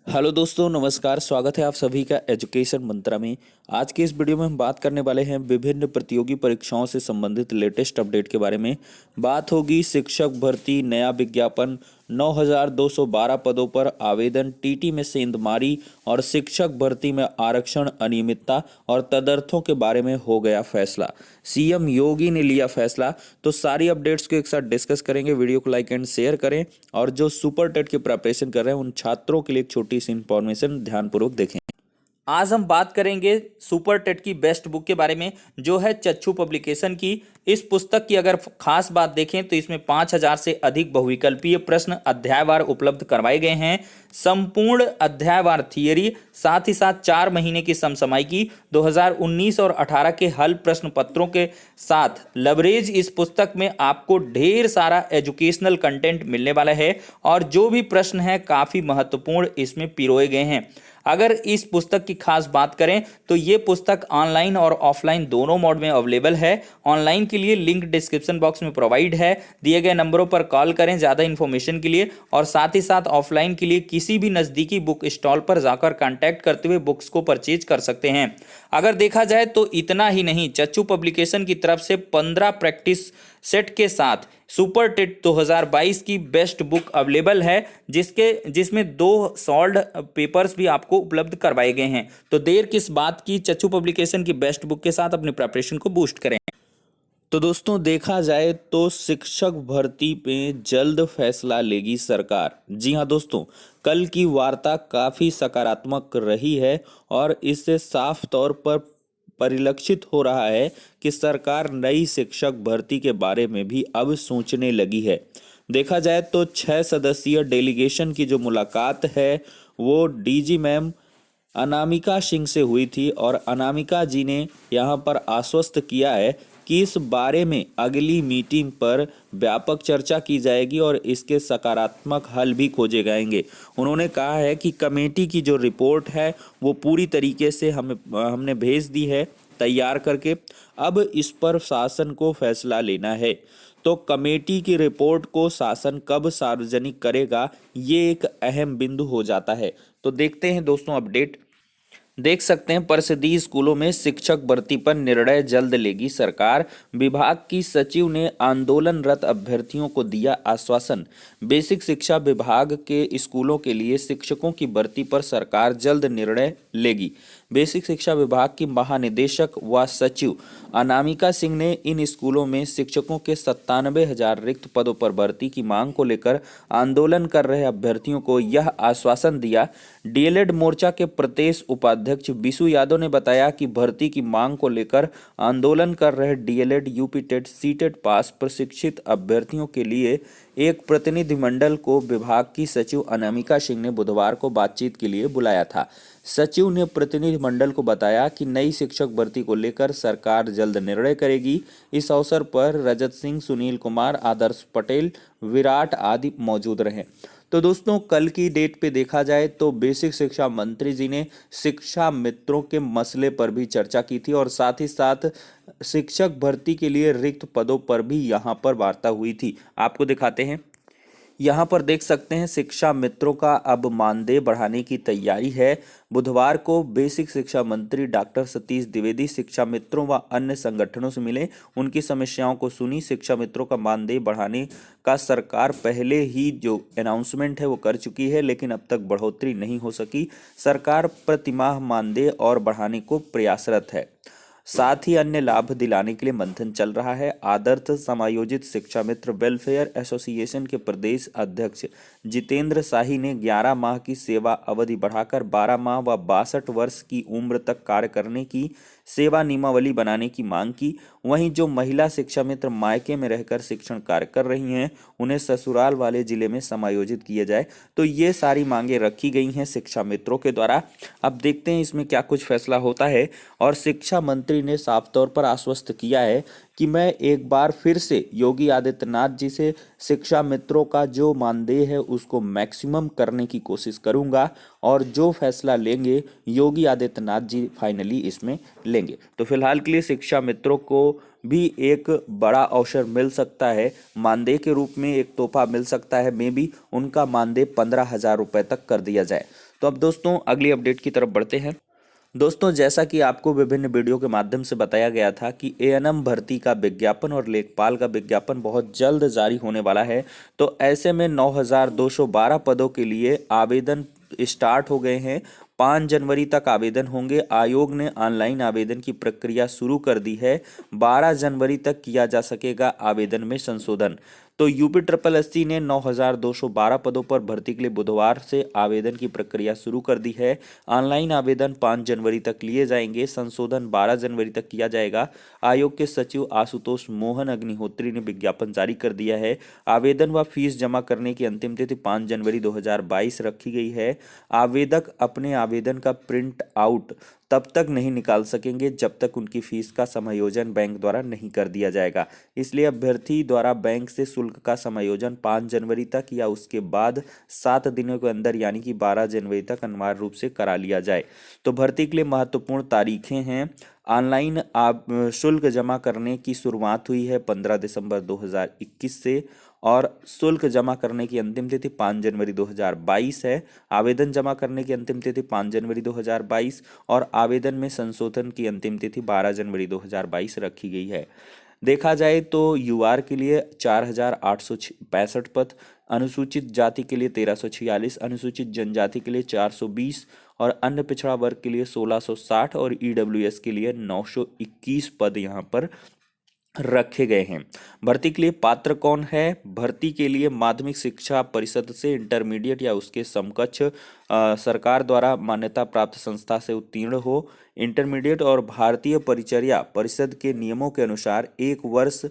Hello दोस्तों, नमस्कार। स्वागत है आप सभी का एजुकेशन मंत्रा में। आज के इस वीडियो में हम बात करने वाले हैं विभिन्न प्रतियोगी परीक्षाओं से संबंधित लेटेस्ट अपडेट के बारे में। बात होगी शिक्षक भर्ती नया विज्ञापन, 9,212 पदों पर आवेदन, टीटी में सेंधमारी और शिक्षक भर्ती में आरक्षण अनियमितता और तदर्थों के बारे में हो गया फैसला। सीएम योगी ने लिया फैसला। तो सारी अपडेट्स को एक साथ डिस्कस करेंगे। वीडियो को लाइक एंड शेयर करें और जो सुपर टेट की प्रिपरेशन कर रहे हैं उन छात्रों के लिए एक छोटी सी इंफॉर्मेशन ध्यानपूर्वक देखें। आज हम बात करेंगे सुपर टेट की बेस्ट बुक के बारे में, जो है चच्चू पब्लिकेशन की। इस पुस्तक की अगर खास बात देखें तो इसमें 5,000 से अधिक बहुविकल्पीय प्रश्न अध्यायवार उपलब्ध करवाए गए हैं। संपूर्ण अध्यायवार थियरी, साथ ही साथ 4 महीने की समसामयिकी, 2019 और 18 के हल प्रश्न पत्रों के साथ लवरेज इस पुस्तक में आपको ढेर सारा एजुकेशनल कंटेंट मिलने वाला है और जो भी प्रश्न है काफी महत्वपूर्ण इसमें पिरोए गए हैं। अगर इस पुस्तक की खास बात करें तो ये पुस्तक ऑनलाइन और ऑफलाइन दोनों मोड में अवेलेबल है। ऑनलाइन के लिए लिंक डिस्क्रिप्शन बॉक्स में प्रोवाइड है। दिए गए नंबरों पर कॉल करें ज़्यादा इन्फॉर्मेशन के लिए, और साथ ही साथ ऑफलाइन के लिए किसी भी नज़दीकी बुक स्टॉल पर जाकर कांटेक्ट करते हुए बुक्स को परचेज कर सकते हैं। अगर देखा जाए तो इतना ही नहीं, चच्चू पब्लिकेशन की तरफ से 15 प्रैक्टिस सेट के साथ सुपर टेट 2022 की बेस्ट बुक अवेलेबल है, जिसमें 2 सॉल्व्ड पेपर्स भी आपको उपलब्ध करवाए गए हैं। तो देर किस बात की, चच्चू पब्लिकेशन की बेस्ट बुक के साथ अपनी प्रिपरेशन को बूस्ट करें। तो दोस्तों, देखा जाए तो शिक्षक भर्ती पे जल्द फैसला लेगी सरकार। जी हाँ दोस्तों, कल की वार्ता काफ़ी सकारात्मक रही है और इससे साफ तौर पर परिलक्षित हो रहा है कि सरकार नई शिक्षक भर्ती के बारे में भी अब सोचने लगी है। देखा जाए तो 6 सदस्यीय डेलीगेशन की जो मुलाकात है वो डीजी मैम अनामिका सिंह से हुई थी और अनामिका जी ने यहाँ पर आश्वस्त किया है कि इस बारे में अगली मीटिंग पर व्यापक चर्चा की जाएगी और इसके सकारात्मक हल भी खोजे जाएंगे। उन्होंने कहा है कि कमेटी की जो रिपोर्ट है वो पूरी तरीके से हमने भेज दी है तैयार करके। अब इस पर शासन को फैसला लेना है। तो कमेटी की रिपोर्ट को शासन कब सार्वजनिक करेगा, ये एक अहम बिंदु हो जाता है। तो देखते हैं दोस्तों अपडेट। देख सकते हैं, परिषदीय स्कूलों में शिक्षक भर्ती पर निर्णय जल्द लेगी सरकार। विभाग की सचिव ने आंदोलनरत अभ्यर्थियों को दिया आश्वासन। बेसिक शिक्षा विभाग के स्कूलों के लिए शिक्षकों की भर्ती पर सरकार जल्द निर्णय लेगी। बेसिक शिक्षा विभाग की महानिदेशक व सचिव अनामिका सिंह ने इन स्कूलों में शिक्षकों के 97,000 रिक्त पदों पर भर्ती की मांग को लेकर आंदोलन कर रहे अभ्यर्थियों को यह आश्वासन दिया। डीएलएड मोर्चा के प्रदेश उपाध्यक्ष बिशु यादव ने बताया कि भर्ती की मांग को लेकर आंदोलन कर रहे डीएलएड, यूपी टेट, सीटेट पास प्रशिक्षित अभ्यर्थियों के लिए एक प्रतिनिधिमंडल को विभाग की सचिव अनामिका सिंह ने बुधवार को बातचीत के लिए बुलाया था। सचिव ने प्रतिनिधिमंडल को बताया कि नई शिक्षक भर्ती को लेकर सरकार जल्द निर्णय करेगी। इस अवसर पर रजत सिंह, सुनील कुमार, आदर्श पटेल, विराट आदि मौजूद रहे। तो दोस्तों, कल की डेट पे देखा जाए तो बेसिक शिक्षा मंत्री जी ने शिक्षा मित्रों के मसले पर भी चर्चा की थी और साथ ही साथ शिक्षक भर्ती के लिए रिक्त पदों पर भी यहाँ पर वार्ता हुई थी। आपको दिखाते हैं, यहाँ पर देख सकते हैं शिक्षा मित्रों का अब मानदेय बढ़ाने की तैयारी है। बुधवार को बेसिक शिक्षा मंत्री डॉक्टर सतीश द्विवेदी शिक्षा मित्रों व अन्य संगठनों से मिले, उनकी समस्याओं को सुनी। शिक्षा मित्रों का मानदेय बढ़ाने का सरकार पहले ही जो अनाउंसमेंट है वो कर चुकी है, लेकिन अब तक बढ़ोतरी नहीं हो सकी। सरकार प्रतिमाह मानदेय और बढ़ाने को प्रयासरत है। साथ ही अन्य लाभ दिलाने के लिए मंथन चल रहा है। आदर्श समायोजित शिक्षा मित्र वेलफेयर एसोसिएशन के प्रदेश अध्यक्ष जितेंद्र शाही ने 11 माह की सेवा अवधि बढ़ाकर 12 माह व 62 वर्ष की उम्र तक कार्य करने की सेवा नियमावली बनाने की मांग की। वहीं जो महिला शिक्षा मित्र मायके में रहकर शिक्षण कार्य कर रही हैं, उन्हें ससुराल वाले जिले में समायोजित किया जाए। तो ये सारी मांगे रखी गई हैं शिक्षा मित्रों के द्वारा। अब देखते हैं इसमें क्या कुछ फैसला होता है। और शिक्षा मंत्री ने साफ तौर पर आश्वस्त किया है कि मैं एक बार फिर से योगी आदित्यनाथ जी से शिक्षा मित्रों का जो मानदेय है उसको मैक्सिमम करने की कोशिश करूंगा और जो फैसला लेंगे योगी आदित्यनाथ जी फाइनली इसमें लेंगे। तो फिलहाल के लिए शिक्षा मित्रों को भी एक बड़ा अवसर मिल सकता है, मानदेय के रूप में एक तोहफा मिल सकता है। मे भी उनका मानदेय 15,000 रुपये तक कर दिया जाए। तो अब दोस्तों अगली अपडेट की तरफ बढ़ते हैं। दोस्तों जैसा कि आपको विभिन्न वीडियो के माध्यम से बताया गया था कि एएनएम भर्ती का विज्ञापन और लेखपाल का विज्ञापन बहुत जल्द जारी होने वाला है। तो ऐसे में 9,212 पदों के लिए आवेदन स्टार्ट हो गए हैं। 5 जनवरी तक आवेदन होंगे। आयोग ने ऑनलाइन आवेदन की प्रक्रिया शुरू कर दी है। 12 जनवरी तक किया जा सकेगा आवेदन में संशोधन। तो यूपी ट्रिपल एससी ने 9,212 पदों पर भर्ती के लिए बुधवार से आवेदन की प्रक्रिया शुरू कर दी है। ऑनलाइन आवेदन 5 जनवरी तक लिए जाएंगे। संशोधन 12 जनवरी तक किया जाएगा। आयोग के सचिव आशुतोष मोहन अग्निहोत्री ने विज्ञापन जारी कर दिया है। आवेदन व फीस जमा करने की अंतिम तिथि 5 जनवरी 2022 रखी गई है। आवेदक अपने आवेदन का प्रिंट आउट तब तक नहीं निकाल सकेंगे जब तक उनकी फीस का समायोजन बैंक द्वारा नहीं कर दिया जाएगा। इसलिए अभ्यर्थी द्वारा बैंक से शुल्क का समायोजन 5 जनवरी तक या उसके बाद 7 दिनों के अंदर यानी कि 12 जनवरी तक अनिवार्य रूप से करा लिया जाए। तो भर्ती के लिए महत्वपूर्ण तारीखें हैं। ऑनलाइन शुल्क जमा करने की शुरुआत हुई है 15 दिसंबर 2021 से और शुल्क जमा करने की अंतिम तिथि 5 जनवरी 2022 है। आवेदन जमा करने की अंतिम तिथि 5 जनवरी 2022 और आवेदन में संशोधन की अंतिम तिथि 12 जनवरी 2022 रखी गई है। देखा जाए तो यूआर के लिए 4,865 पद, अनुसूचित जाति के लिए 1,346, अनुसूचित जनजाति के लिए 420 और अन्य पिछड़ा वर्ग के लिए 1,660 और ईडब्ल्यूएस के लिए 921 पद यहाँ पर रखे गए हैं। भर्ती के लिए पात्र कौन है? भर्ती के लिए माध्यमिक शिक्षा परिषद से इंटरमीडिएट या उसके समकक्ष सरकार द्वारा मान्यता प्राप्त संस्था से उत्तीर्ण हो। इंटरमीडिएट और भारतीय परिचर्या परिषद के नियमों के अनुसार 1 वर्ष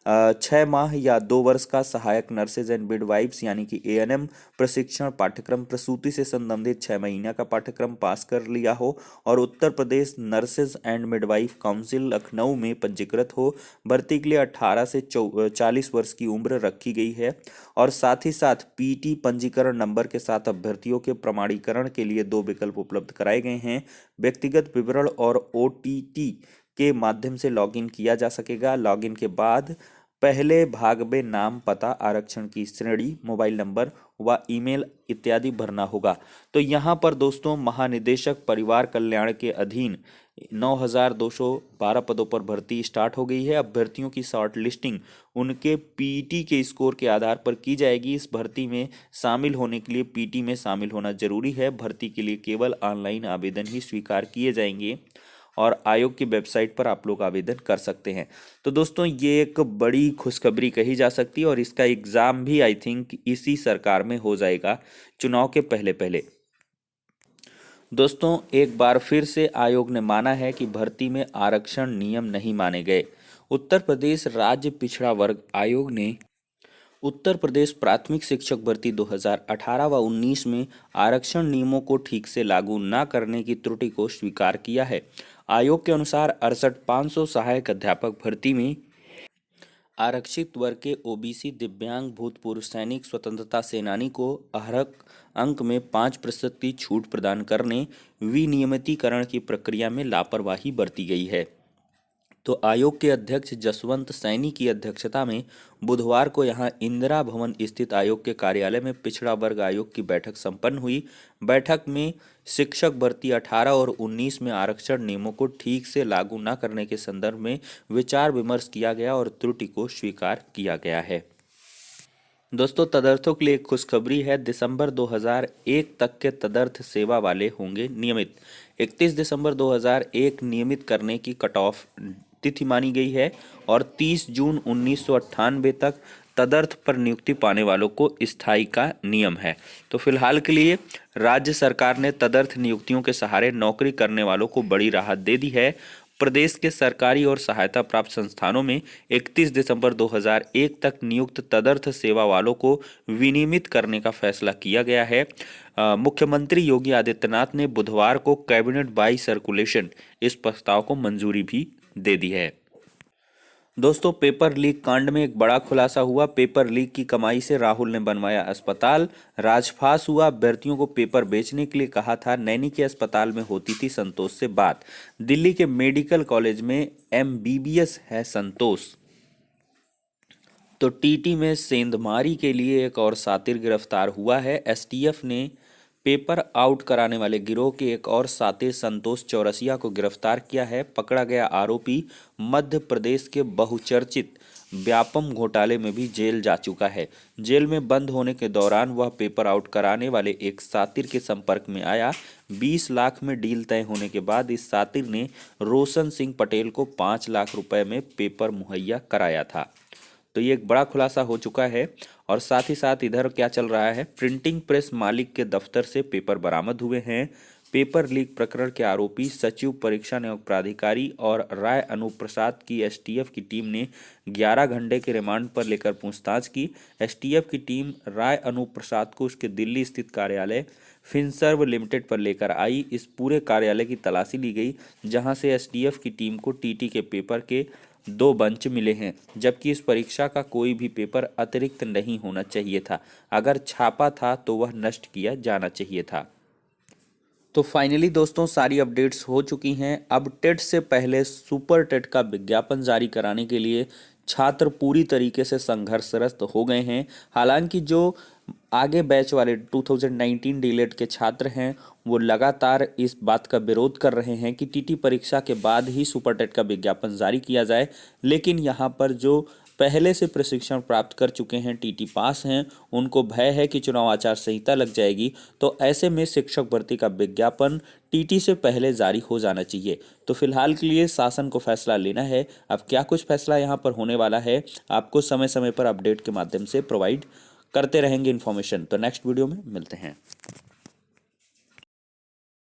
6 माह या 2 वर्ष का सहायक नर्सेज एंड मिडवाइफ्स यानी कि एएनएम प्रशिक्षण पाठ्यक्रम, प्रसूति से संबंधित 6 महीने का पाठ्यक्रम पास कर लिया हो और Uttar Pradesh nurses and midwife council Lucknow में पंजीकृत हो। भर्ती के लिए 18 से 40 वर्ष की उम्र रखी गई है और साथ ही साथ पीटी पंजीकरण नंबर के साथ अभ्यर्थियों के प्रमाणीकरण के लिए 2 विकल्प उपलब्ध कराए गए हैं। व्यक्तिगत विवरण और ओटीटी के माध्यम से लॉगिन किया जा सकेगा। लॉगिन के बाद पहले भाग में नाम, पता, आरक्षण की श्रेणी, मोबाइल नंबर व ईमेल इत्यादि भरना होगा। तो यहाँ पर दोस्तों महानिदेशक परिवार कल्याण के अधीन 9,212 पदों पर भर्ती स्टार्ट हो गई है। अभ्यर्थियों की शॉर्ट लिस्टिंग उनके पीटी के स्कोर के आधार पर की जाएगी। इस भर्ती में शामिल होने के लिए पीटी में शामिल होना जरूरी है। भर्ती के लिए केवल ऑनलाइन आवेदन ही स्वीकार किए जाएंगे और आयोग की वेबसाइट पर आप लोग आवेदन कर सकते हैं। तो दोस्तों ये एक बड़ी खुशखबरी कही जा सकती है और इसका एग्ज़ाम भी आई थिंक इसी सरकार में हो जाएगा चुनाव के पहले पहले। दोस्तों एक बार फिर से आयोग ने माना है कि भर्ती में आरक्षण नियम नहीं माने गए। उत्तर प्रदेश राज्य पिछड़ा वर्ग आयोग ने उत्तर प्रदेश प्राथमिक शिक्षक भर्ती 2018 व 19 में आरक्षण नियमों को ठीक से लागू न करने की त्रुटि को स्वीकार किया है। आयोग के अनुसार 68,500 सहायक अध्यापक भर्ती में आरक्षित वर्ग के ओबीसी, दिव्यांग, भूतपूर्व सैनिक, स्वतंत्रता सेनानी को अर्हक अंक में 5% की छूट प्रदान करने विनियमितीकरण की प्रक्रिया में लापरवाही बरती गई है। तो आयोग के अध्यक्ष जसवंत सैनी की अध्यक्षता में बुधवार को यहां इंदिरा भवन स्थित आयोग के कार्यालय में पिछड़ा वर्ग आयोग की बैठक संपन्न हुई। बैठक में शिक्षक भर्ती 18 और 19 में आरक्षण नियमों को ठीक से लागू न करने के संदर्भ में विचार विमर्श किया गया और त्रुटि को स्वीकार किया गया है। दोस्तों तदर्थों के लिए एक खुशखबरी है। दिसंबर 2001 तक के तदर्थ सेवा वाले होंगे नियमित। 31 दिसंबर 2001 नियमित करने की कट ऑफ तिथि मानी गई है और 30 जून 1998 तक तदर्थ पर नियुक्ति पाने वालों को स्थायी का नियम है। तो फिलहाल के लिए राज्य सरकार ने तदर्थ नियुक्तियों के सहारे नौकरी करने वालों को बड़ी राहत दे दी है। प्रदेश के सरकारी और सहायता प्राप्त संस्थानों में 31 दिसंबर 2001 तक नियुक्त तदर्थ सेवा वालों को विनियमित करने का फैसला किया गया है। मुख्यमंत्री योगी आदित्यनाथ ने बुधवार को कैबिनेट बाई सर्कुलेशन इस प्रस्ताव को मंजूरी भी दे दी है। दोस्तों, पेपर लीक कांड में एक बड़ा खुलासा हुआ। पेपर लीक की कमाई से राहुल ने बनवाया अस्पताल। राजफास हुआ। अभ्यर्थियों को पेपर बेचने के लिए कहा था। नैनी के अस्पताल में होती थी संतोष से बात। दिल्ली के मेडिकल कॉलेज में एमबीबीएस है संतोष। तो टीटी में सेंधमारी के लिए एक और सातिर गिरफ्तार हुआ है। एसटीएफ ने पेपर आउट कराने वाले गिरोह के एक और सातिर संतोष चौरसिया को गिरफ्तार किया है। पकड़ा गया आरोपी मध्य प्रदेश के बहुचर्चित व्यापम घोटाले में भी जेल जा चुका है। जेल में बंद होने के दौरान वह पेपर आउट कराने वाले एक सातिर के संपर्क में आया। 20 लाख में डील तय होने के बाद इस सातिर ने रोशन सिंह पटेल को 5 लाख रुपए में पेपर मुहैया कराया था। तो ये एक बड़ा खुलासा हो चुका है। और साथ ही साथ इधर क्या चल रहा है, प्रिंटिंग प्रेस मालिक के दफ्तर से पेपर बरामद हुए हैं। पेपर लीक प्रकरण के आरोपी सचिव परीक्षा नियोग प्राधिकारी और राय अनूप प्रसाद की एसटीएफ की टीम ने 11 घंटे के रिमांड पर लेकर पूछताछ की। एसटीएफ की टीम राय अनूप प्रसाद को उसके दिल्ली स्थित कार्यालय फिनसर्व लिमिटेड पर लेकर आई। इस पूरे कार्यालय की तलाशी ली गई, जहां से एसटीएफ की टीम को टीटी के पेपर के 2 बंच मिले हैं, जबकि इस परीक्षा का कोई भी पेपर अतिरिक्त नहीं होना चाहिए था। अगर छापा था तो वह नष्ट किया जाना चाहिए था। तो फाइनली दोस्तों, सारी अपडेट्स हो चुकी हैं। अब टेट से पहले सुपर टेट का विज्ञापन जारी कराने के लिए छात्र पूरी तरीके से संघर्षरत हो गए हैं। हालांकि जो आगे बैच वाले 2019 डीलेट के छात्र हैं, वो लगातार इस बात का विरोध कर रहे हैं कि टीटी परीक्षा के बाद ही सुपर टेट का विज्ञापन जारी किया जाए। लेकिन यहाँ पर जो पहले से प्रशिक्षण प्राप्त कर चुके हैं, टीटी पास हैं, उनको भय है कि चुनाव आचार संहिता लग जाएगी। तो ऐसे में शिक्षक भर्ती का विज्ञापन टीटी से पहले जारी हो जाना चाहिए। तो फिलहाल के लिए शासन को फैसला लेना है। अब क्या कुछ फैसला यहाँ पर होने वाला है, आपको समय समय पर अपडेट के माध्यम से प्रोवाइड करते रहेंगे इन्फॉर्मेशन। तो नेक्स्ट वीडियो में मिलते हैं।